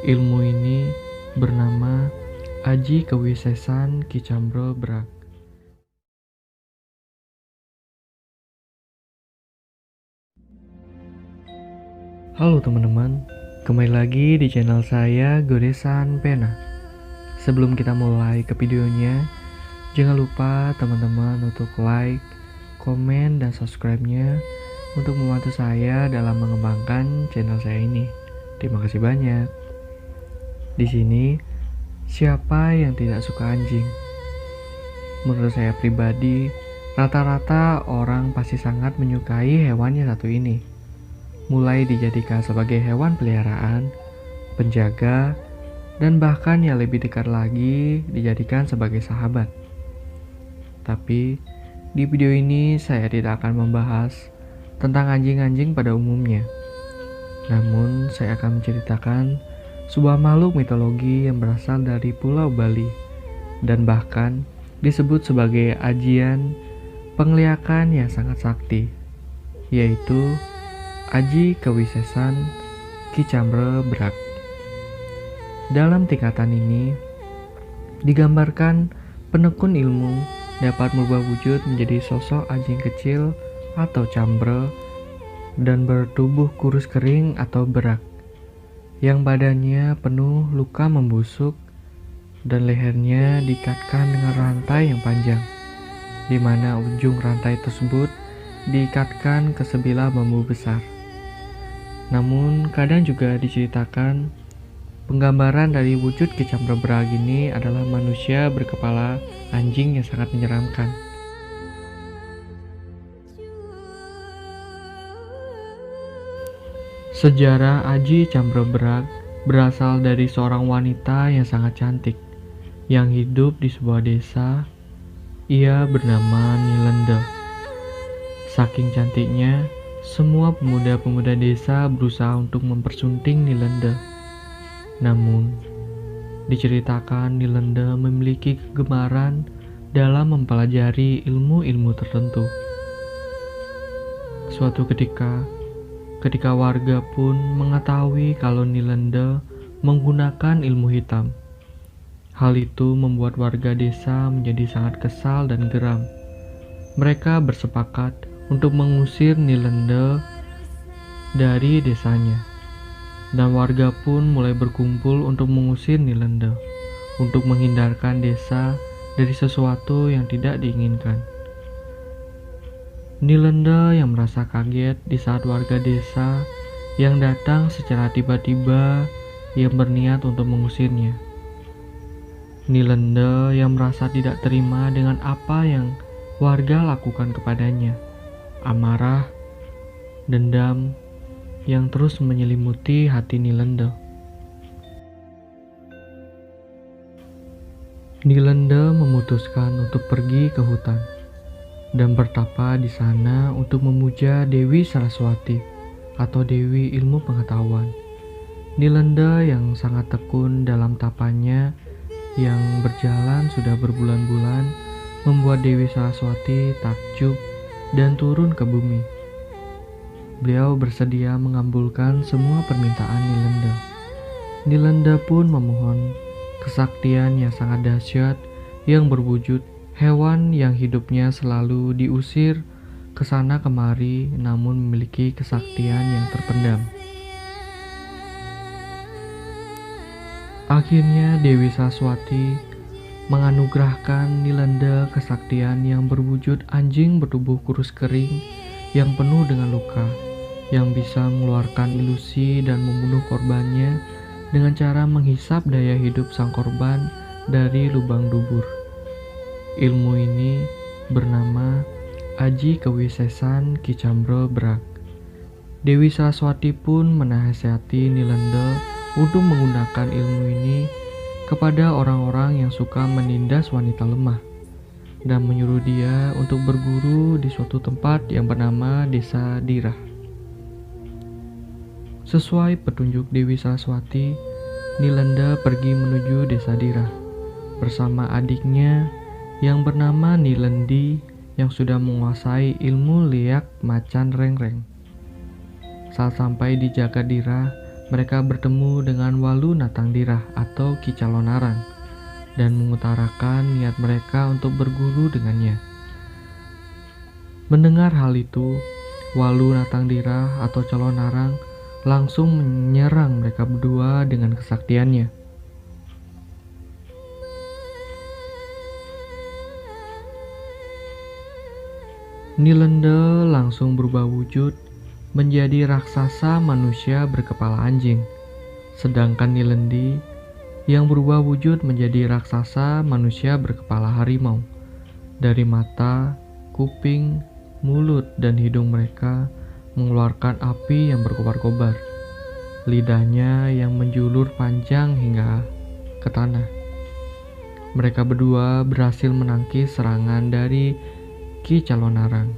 Ilmu ini bernama Aji Kewisesan Ki Cambro Brak. Halo teman-teman, kembali lagi di channel saya Goresan Pena. Sebelum kita mulai ke videonya, jangan lupa teman-teman untuk like, komen, dan subscribe-nya untuk membantu saya dalam mengembangkan channel saya ini. Terima kasih banyak. Di sini, siapa yang tidak suka anjing? Menurut saya pribadi, rata-rata orang pasti sangat menyukai hewan yang satu ini. Mulai dijadikan sebagai hewan peliharaan, penjaga, dan bahkan yang lebih dekat lagi dijadikan sebagai sahabat. Tapi, di video ini saya tidak akan membahas tentang anjing-anjing pada umumnya. Namun, saya akan menceritakan sebuah makhluk mitologi yang berasal dari Pulau Bali dan bahkan disebut sebagai ajian pengliakan yang sangat sakti, yaitu Aji Kewisesan Ki Cambro Brak. Dalam tingkatan ini digambarkan penekun ilmu dapat merubah wujud menjadi sosok anjing kecil atau cambro dan bertubuh kurus kering atau berak, yang badannya penuh luka membusuk dan lehernya diikatkan dengan rantai yang panjang, di mana ujung rantai tersebut diikatkan ke sebilah bambu besar. Namun kadang juga diceritakan penggambaran dari wujud Ki Cambro Brak ini adalah manusia berkepala anjing yang sangat menyeramkan. Sejarah Aji Cambro Brak berasal dari seorang wanita yang sangat cantik yang hidup di sebuah desa. Ia bernama Nilenda. Saking cantiknya, semua pemuda-pemuda desa berusaha untuk mempersunting Nilenda. Namun, diceritakan Nilenda memiliki kegemaran dalam mempelajari ilmu-ilmu tertentu. Suatu ketika warga pun mengetahui kalau Nilenda menggunakan ilmu hitam. Hal itu membuat warga desa menjadi sangat kesal dan geram. Mereka bersepakat untuk mengusir Nilenda dari desanya. Dan warga pun mulai berkumpul untuk mengusir Nilenda, untuk menghindarkan desa dari sesuatu yang tidak diinginkan. Nilenda yang merasa kaget di saat warga desa yang datang secara tiba-tiba yang berniat untuk mengusirnya. Nilenda yang merasa tidak terima dengan apa yang warga lakukan kepadanya. Amarah, dendam yang terus menyelimuti hati Nilenda. Nilenda memutuskan untuk pergi ke hutan dan bertapa di sana untuk memuja Dewi Saraswati atau Dewi Ilmu Pengetahuan. Nilenda yang sangat tekun dalam tapanya yang berjalan sudah berbulan-bulan membuat Dewi Saraswati takjub dan turun ke bumi. Beliau bersedia mengabulkan semua permintaan Nilenda. Nilenda pun memohon kesaktian yang sangat dahsyat yang berwujud hewan yang hidupnya selalu diusir ke sana kemari namun memiliki kesaktian yang terpendam. Akhirnya Dewi Saraswati menganugerahkan Nilenda kesaktian yang berwujud anjing bertubuh kurus kering yang penuh dengan luka, yang bisa mengeluarkan ilusi dan membunuh korbannya dengan cara menghisap daya hidup sang korban dari lubang dubur. Ilmu ini bernama Aji Kewisesan Ki Cambro Brak. Dewi Saraswati pun menasihati Nilenda untuk menggunakan ilmu ini kepada orang-orang yang suka menindas wanita lemah dan menyuruh dia untuk berguru di suatu tempat yang bernama Desa Dirah. Sesuai petunjuk Dewi Saraswati, Nilenda pergi menuju Desa Dirah bersama adiknya yang bernama Nilendi yang sudah menguasai ilmu liak macan rengreng. Saat sampai di Jagadira, mereka bertemu dengan Walu Natangdirah atau Ki Calonarang dan mengutarakan niat mereka untuk berguru dengannya. Mendengar hal itu, Walu Natangdirah atau Calonarang langsung menyerang mereka berdua dengan kesaktiannya. Nilenda langsung berubah wujud menjadi raksasa manusia berkepala anjing, sedangkan Nilendi yang berubah wujud menjadi raksasa manusia berkepala harimau. Dari mata, kuping, mulut, dan hidung mereka mengeluarkan api yang berkobar-kobar. Lidahnya yang menjulur panjang hingga ke tanah. Mereka berdua berhasil menangkis serangan dari Ki Calonarang.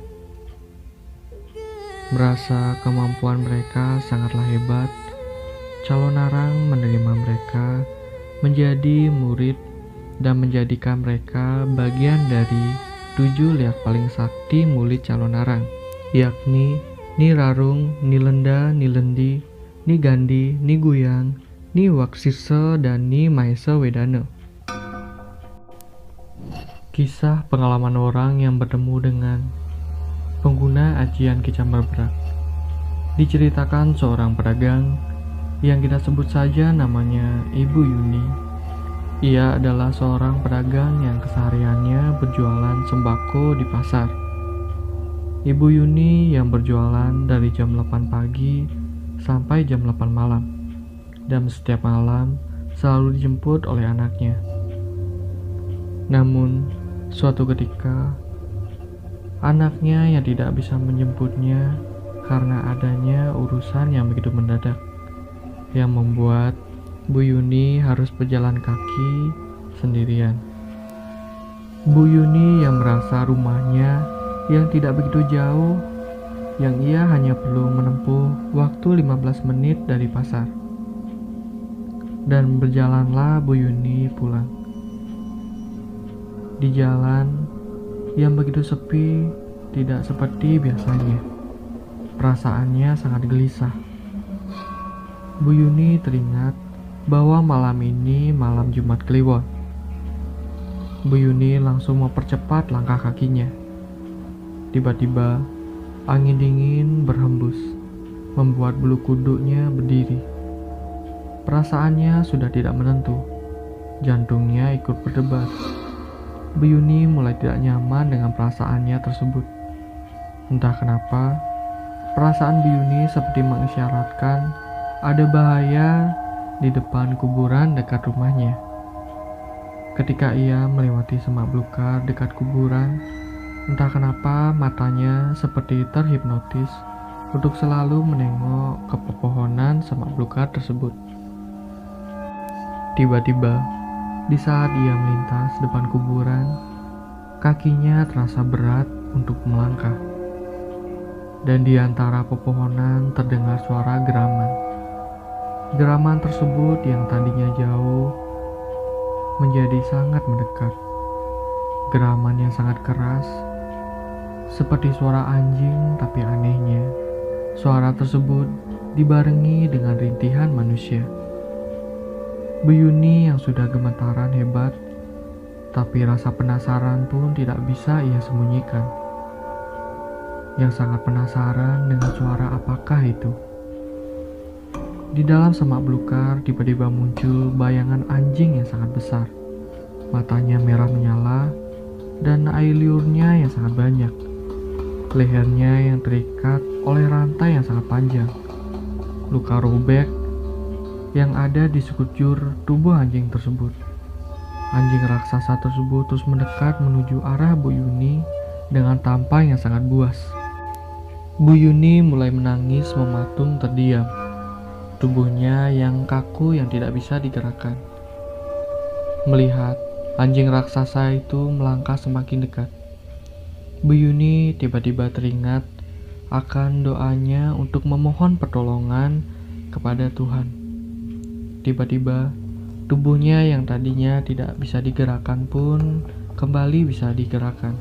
Merasa kemampuan mereka sangatlah hebat, Calonarang menerima mereka menjadi murid dan menjadikan mereka bagian dari 7 liak paling sakti murid Calonarang, yakni Ni Rarung, Ni Lenda, Ni Lendi, Ni Gandi, Ni Guyang, Ni Waksisa, dan Ni Maesa Wedana. Kisah pengalaman orang yang bertemu dengan pengguna ajian kecambar berat. Diceritakan seorang pedagang yang kita sebut saja namanya Ibu Yuni. Ia adalah seorang pedagang yang kesehariannya berjualan sembako di pasar. Ibu Yuni yang berjualan dari jam 8 pagi sampai jam 8 malam, dan setiap malam selalu dijemput oleh anaknya. Namun, suatu ketika anaknya yang tidak bisa menjemputnya karena adanya urusan yang begitu mendadak, yang membuat Bu Yuni harus berjalan kaki sendirian. Bu Yuni yang merasa rumahnya yang tidak begitu jauh, yang ia hanya perlu menempuh waktu 15 menit dari pasar. Dan berjalanlah Bu Yuni pulang. Di jalan yang begitu sepi, tidak seperti biasanya. Perasaannya sangat gelisah. Bu Yuni teringat bahwa malam ini malam Jumat Kliwon. Bu Yuni langsung mempercepat langkah kakinya. Tiba-tiba, angin dingin berhembus, membuat bulu kuduknya berdiri. Perasaannya sudah tidak menentu. Jantungnya ikut berdebar. Bu Yuni mulai tidak nyaman dengan perasaannya tersebut. Entah kenapa, perasaan Bu Yuni seperti mengisyaratkan ada bahaya di depan kuburan dekat rumahnya. Ketika ia melewati semak belukar dekat kuburan, entah kenapa matanya seperti terhipnotis untuk selalu menengok ke pepohonan semak belukar tersebut. Tiba-tiba, di saat ia melintas depan kuburan, kakinya terasa berat untuk melangkah. Dan di antara pepohonan terdengar suara geraman. Geraman tersebut yang tadinya jauh menjadi sangat mendekat. Geraman yang sangat keras, seperti suara anjing, tapi anehnya, suara tersebut dibarengi dengan rintihan manusia. Bu Yuni yang sudah gemetaran hebat, tapi rasa penasaran pun tidak bisa ia sembunyikan. Yang sangat penasaran dengan suara apakah itu. Di dalam semak belukar tiba-tiba muncul bayangan anjing yang sangat besar. Matanya merah menyala dan air liurnya yang sangat banyak. Lehernya yang terikat oleh rantai yang sangat panjang. Luka robek yang ada di sekujur tubuh anjing tersebut. Anjing raksasa tersebut terus mendekat menuju arah Bu Yuni dengan tampang yang sangat buas. Bu Yuni mulai menangis mematung terdiam. Tubuhnya yang kaku yang tidak bisa digerakkan. Melihat anjing raksasa itu melangkah semakin dekat, Bu Yuni tiba-tiba teringat akan doanya untuk memohon pertolongan kepada Tuhan. Tiba-tiba, tubuhnya yang tadinya tidak bisa digerakkan pun kembali bisa digerakkan.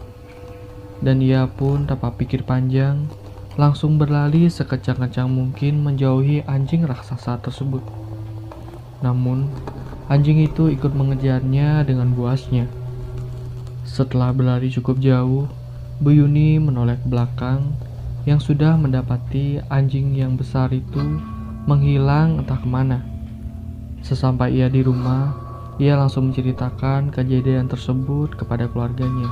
Dan ia pun tanpa pikir panjang langsung berlari sekecang-kencang mungkin menjauhi anjing raksasa tersebut. Namun, anjing itu ikut mengejarnya dengan buasnya. Setelah berlari cukup jauh, Bu Yuni menoleh ke belakang yang sudah mendapati anjing yang besar itu menghilang entah kemana. Sesampai ia di rumah, ia langsung menceritakan kejadian tersebut kepada keluarganya.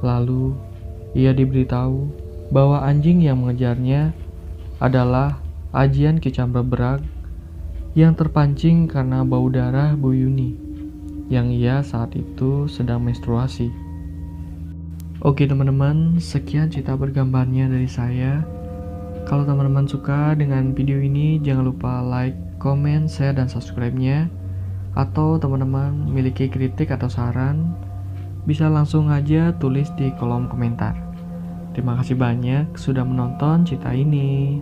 Lalu, ia diberitahu bahwa anjing yang mengejarnya adalah Ajian Kicamrebrak yang terpancing karena bau darah Bu Yuni yang ia saat itu sedang menstruasi. Oke teman-teman, sekian cerita bergambarnya dari saya. Kalau teman-teman suka dengan video ini, jangan lupa like, komen, share, dan subscribe-nya. Atau teman-teman memiliki kritik atau saran, bisa langsung aja tulis di kolom komentar. Terima kasih banyak sudah menonton cerita ini.